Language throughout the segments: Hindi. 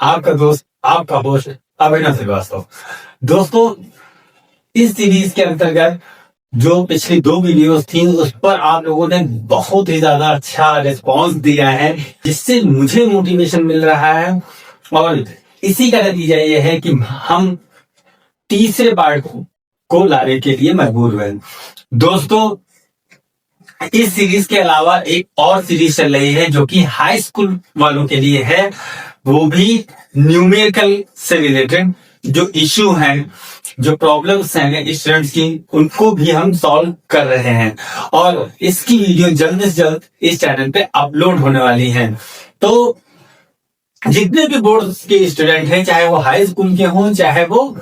आपका दोस्त, आपका होस्ट अभिनव श्रीवास्तव। दोस्तों, इस सीरीज के अंतर्गत जो पिछली 2 वीडियोस थी उस पर आप लोगों ने बहुत ही ज्यादा अच्छा रिस्पांस दिया है, जिससे मुझे मोटिवेशन मिल रहा है और इसी का नतीजा ये है कि हम तीसरे पार्ट को लाने के लिए मजबूर हुए। दोस्तों, इस सीरीज के अलावा एक और सीरीज चल रही है जो कि हाई स्कूल वालों के लिए है, वो भी न्यूमेरिकल से रिलेटेड जो इश्यू हैं, जो प्रॉब्लम्स हैं स्टूडेंट्स की, उनको भी हम सॉल्व कर रहे हैं और इसकी वीडियो जल्द से जल्द इस चैनल पे अपलोड होने वाली है। तो जितने भी बोर्ड के स्टूडेंट हैं, चाहे वो हाई स्कूल के हों चाहे वो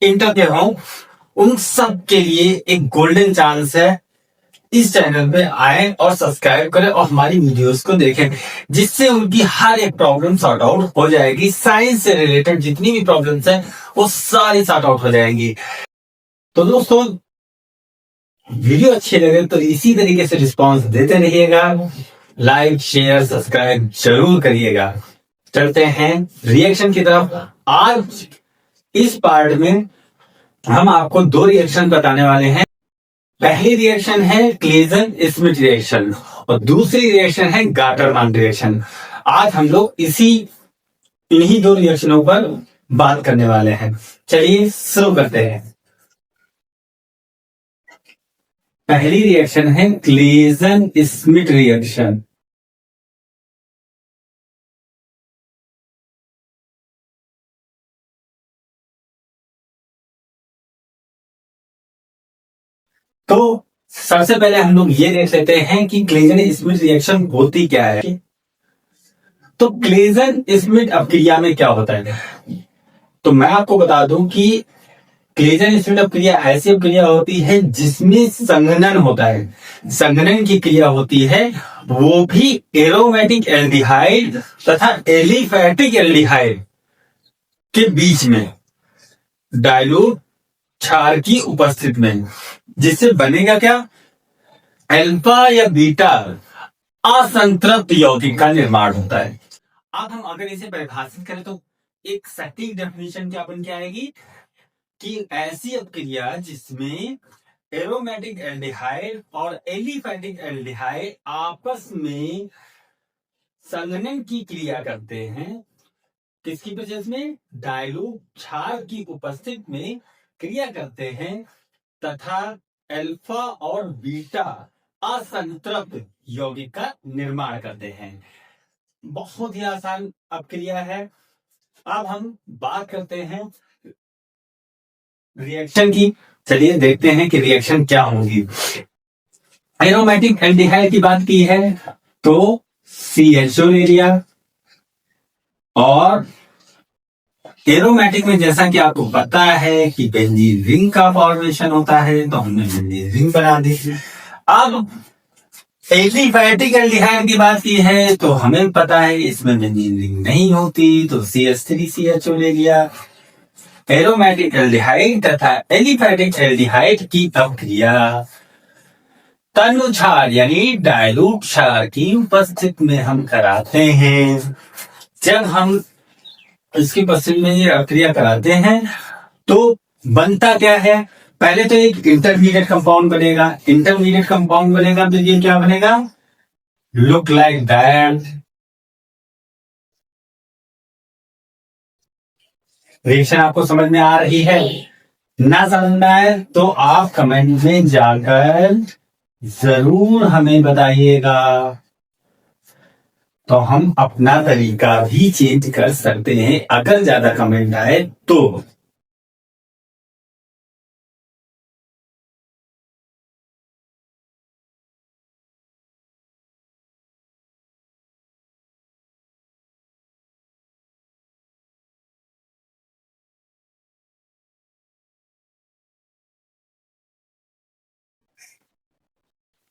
इंटर के हों, उन सब के लिए एक गोल्डन चांस है। इस चैनल पे आए और सब्सक्राइब करें और हमारी वीडियोस को देखें, जिससे उनकी हर एक प्रॉब्लम सॉर्ट आउट हो जाएगी। साइंस से रिलेटेड जितनी भी प्रॉब्लम्स हैं वो सारी सॉर्ट आउट हो जाएंगी। तो दोस्तों, वीडियो अच्छी लगे तो इसी तरीके से रिस्पांस देते रहिएगा, लाइक शेयर सब्सक्राइब जरूर करिएगा। चलते हैं रिएक्शन की तरफ। आज इस पार्ट में हम आपको 2 रिएक्शन बताने वाले हैं। पहली रिएक्शन है क्लेजन स्मिथ रिएक्शन और दूसरी रिएक्शन है गाटरमान रिएक्शन। आज हम लोग इन्हीं 2 रिएक्शनों पर बात करने वाले हैं। चलिए शुरू करते हैं। पहली रिएक्शन है क्लेजन स्मिथ रिएक्शन। तो सबसे पहले हम लोग ये देख लेते हैं कि क्लेजन स्मिथ रिएक्शन होती क्या है। तो क्लेजन स्मिथ अपक्रिया में क्या होता है, तो मैं आपको बता दूं कि क्लेजन स्मिथ अपक्रिया ऐसी अपक्रिया होती है जिसमें संघनन होता है। संघनन की क्रिया होती है, वो भी एरोमेटिक एल्डिहाइड तथा एलिफैटिक एल्डिहाइड के बीच में डाइल्यूट क्षार की उपस्थिति में, जिससे बनेगा क्या, अल्फा या बीटा असंतृप्त यौगिक का निर्माण होता है। अब हम अगर इसे परिभाषित करें तो एक सटीक डेफिनेशन क्या बन के आएगी कि ऐसी अपक्रिया जिसमें एरोमेटिक एल्डिहाइड और एलिफैटिक एल्डिहाइड आपस में संघनन की क्रिया करते हैं, किसकी प्रेजेंस में, डाइल्यूट क्षार की उपस्थिति में क्रिया करते हैं तथा अल्फा और बीटा असंतृप्त यौगिक का निर्माण करते हैं। बहुत ही आसान अपक्रिया है। अब हम बात करते हैं रिएक्शन की। चलिए देखते हैं कि रिएक्शन क्या होगी। एरोमेटिक एल्डिहाइड की बात की है तो CHO ले लिया, और एरोमेटिक में जैसा कि आपको पता है कि बेंजीन रिंग का फॉर्मेशन होता है, तो हमने बेंजीन रिंग बना दी। अब एलिफैटिक एल्डिहाइड की बात की है तो हमें पता है इसमें बेंजीन रिंग नहीं होती, तो CH3CHO ले लिया। एरोमेटिक एल्डिहाइड तथा एलिफैटिक एल्डिहाइड की अपक्रिया तनु क्षार यानी डाइल्यूट क्षार की उपस्थिति में हम कराते हैं। जब हम इसकी उपस्थिति में ये अपक्रिया कराते हैं तो बनता क्या है, पहले तो एक इंटरमीडिएट कंपाउंड बनेगा। इंटरमीडिएट कंपाउंड बनेगा तो ये क्या बनेगा, लुक लाइक दैट। रिएक्शन आपको समझ में आ रही है? ना समझ में आए तो आप कमेंट में जाकर जरूर हमें बताइएगा, तो हम अपना तरीका भी चेंज कर सकते हैं अगर ज्यादा कमेंट आए तो।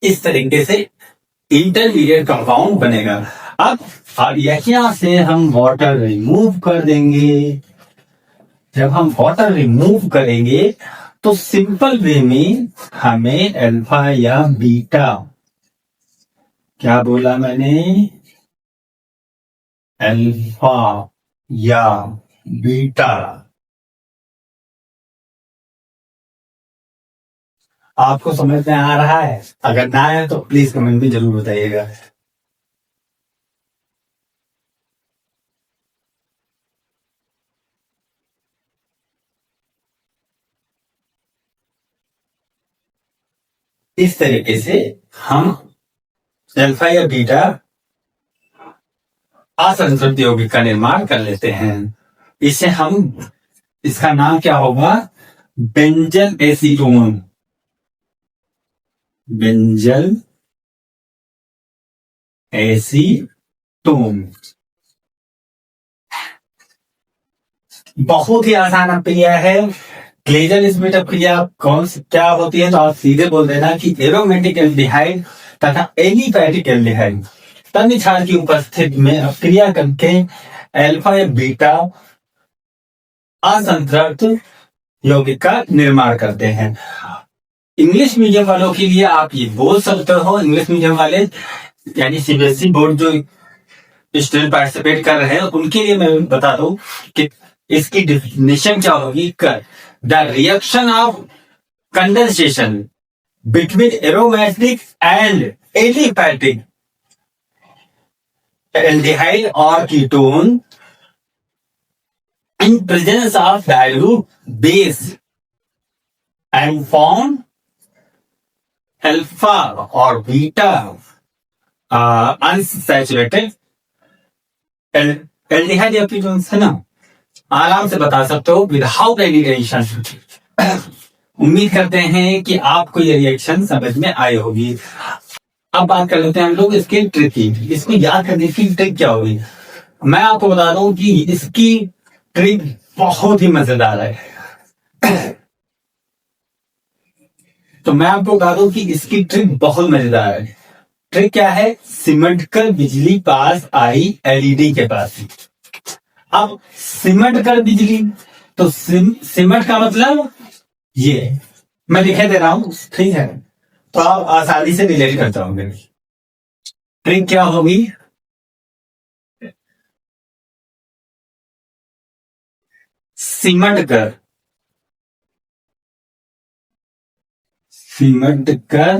इस तरीके से इंटरमीडिएट कंपाउंड बनेगा। अब यहां से हम वाटर रिमूव कर देंगे। जब हम वाटर रिमूव करेंगे तो सिंपल वे में हमें अल्फा या बीटा, क्या बोला मैंने, अल्फा या बीटा। आपको समझ में आ रहा है? अगर ना आए तो प्लीज कमेंट में जरूर बताइएगा। इस तरीके से हम अल्फा या बीटा असंतृप्त यौगिक का निर्माण कर लेते हैं। इसे हम, इसका नाम क्या होगा? Benzyl acetone. बेंजल एसीटोन बहुत ही आसान अपक्रिया है। ग्लेजर स्मिथ अपक्रिया कौन सी क्या होती है? तो आप सीधे बोल देना कि एरोमेटिक एल्डिहाइड तथा एलिफैटिक एल्डिहाइड तन्य क्षार की उपस्थिति में अपक्रिया करके अल्फा या बीटा असंतृप्त यौगिक का निर्माण करते हैं। इंग्लिश मीडियम वालों के लिए आप ये बोल सकते हो, इंग्लिश मीडियम वाले यानी सीबीएसई बोर्ड जो स्टूडेंट पार्टिसिपेट कर रहे हैं उनके लिए मैं बता दूं कि इसकी डिफिनेशन क्या होगी। The reaction of condensation between aromatic and aliphatic aldehyde और ketone in presence of dilute base and form alpha or beta unsaturated aldehyde या ketones है ना, आराम से बता सकते हो विदाउट एनी टेंशन। उम्मीद करते हैं कि आपको ये रिएक्शन समझ में आई होगी। अब बात कर लेते हैं हम लोग इसके ट्रिक की। इसको याद करने की ट्रिक क्या होगी? मैं आपको बता दूं कि इसकी ट्रिक बहुत ही मजेदार है। तो मैं आपको बता दूं कि इसकी ट्रिक बहुत मजेदार है। ट्रिक क्या है? सिमट कर बिजली पास आई एलईडी के पास। अब सिमट कर बिजली, तो सिमट का मतलब ये मैं दिखा दे रहा हूं, ठीक है? तो आप आसानी से रिलेट कर जाओगे। ट्रिक क्या होगी? सिमट कर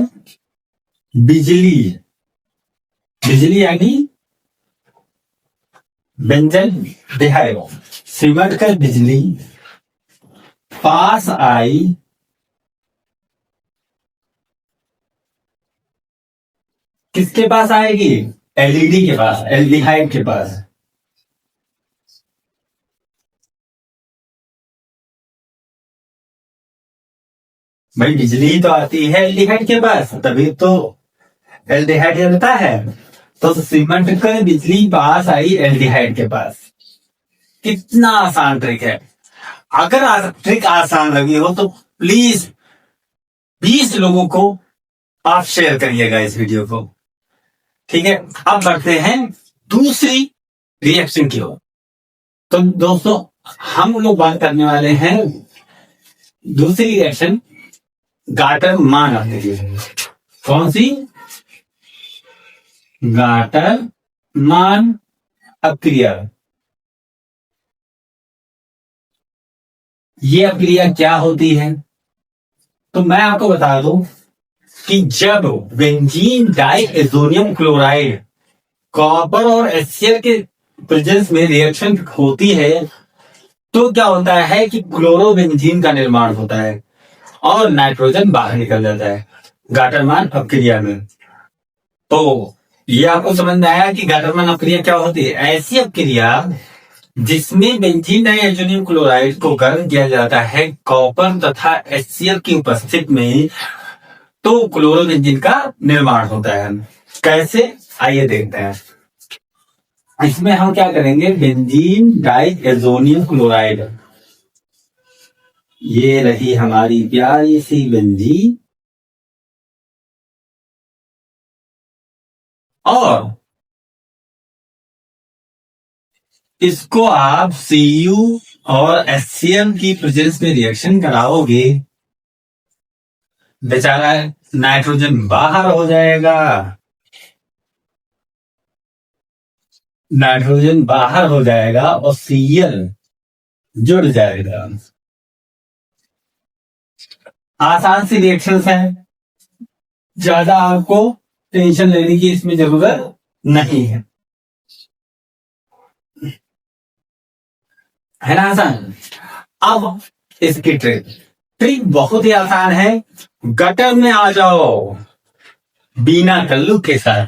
बिजली, बिजली यानी बेंजल डिहाइड, सिमट कर बिजली पास आई किसके पास आएगी? एलईडी के पास, एल्डिहाइड के पास। भाई बिजली तो आती है एल्डिहाइड के पास, तभी तो एल्डिहाइड जलता है। तो सिमट कर बिजली पास आई एल्डिहाइड के पास। कितना आसान ट्रिक है। अगर ट्रिक आसान लगी हो तो प्लीज 20 लोगों को आप शेयर करिएगा इस वीडियो को, ठीक है? अब बढ़ते हैं दूसरी रिएक्शन की ओर। तो दोस्तों हम लोग बात करने वाले हैं दूसरी रिएक्शन गाटर मान अपक्रिया। कौन सी? गाटर मान अपक्रिया। ये अपक्रिया क्या होती है? तो मैं आपको बता दूं कि जब benzene diazonium chloride copper और HCl के प्रेजेंस में रिएक्शन होती है तो क्या होता है कि क्लोरोबेंजीन का निर्माण होता है और नाइट्रोजन बाहर निकल जाता है गाटरमान अपक्रिया में। तो ये आपको समझ में आया कि गाटरमान अपक्रिया क्या होती है? ऐसी अपक्रिया जिसमें बेंजीन डाइएजोनियम क्लोराइड को गर्म किया जाता है कॉपर तथा HCl की उपस्थिति में, तो क्लोरोबेंजीन का निर्माण होता है। कैसे? आइए देखते हैं। इसमें हम क्या करेंगे? बेंजीन डाइएजोनियम क्लोराइड, ये रही हमारी प्यारी सी बेंजीन, और इसको आप Cu और HCl की प्रेजेंस में रिएक्शन कराओगे, बेचारा नाइट्रोजन बाहर हो जाएगा नाइट्रोजन बाहर हो जाएगा और सीएल जुड़ जाएगा। आसान सी रिएक्शंस है, ज्यादा आपको टेंशन लेने की इसमें जरूरत नहीं है ना आसान। अब इसकी ट्रिक बहुत ही आसान है। गटर में आ जाओ बिना कल्लू के साथ।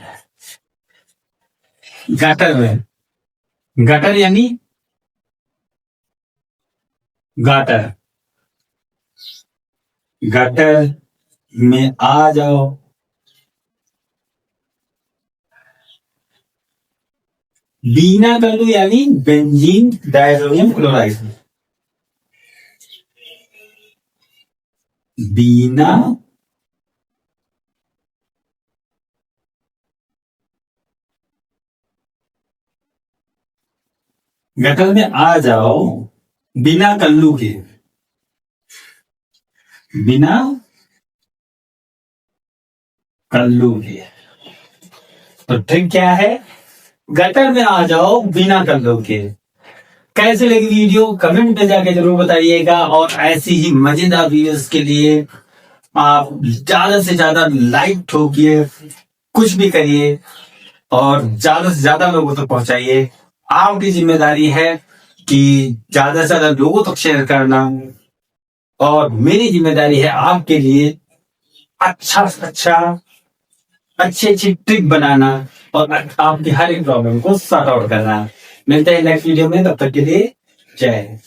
गटर में, गटर यानी गटर, गटर में आ जाओ बिना कल्लू यानी बेंजीन डाइसोडियम क्लोराइड, बिना गटर में आ जाओ बिना कल्लू के, बिना कल्लू के। तो ट्रिक क्या है? गटर में आ जाओ बिना कल्लू के। कैसे लगी वीडियो कमेंट में जाके जरूर बताइएगा, और ऐसी ही मजेदार वीडियोस के लिए आप ज्यादा से ज्यादा लाइक ठोकिए, कुछ भी करिए और ज्यादा से ज्यादा लोगों तक पहुंचाइए। आपकी जिम्मेदारी है कि ज्यादा से ज्यादा लोगों तक शेयर करना, और मेरी जिम्मेदारी है आपके लिए अच्छी अच्छी ट्रिक बनाना और आपकी हर एक प्रॉब्लम को सॉर्ट आउट करना। मिलते हैं नेक्स्ट वीडियो में, तब तक के लिए जय हिंद।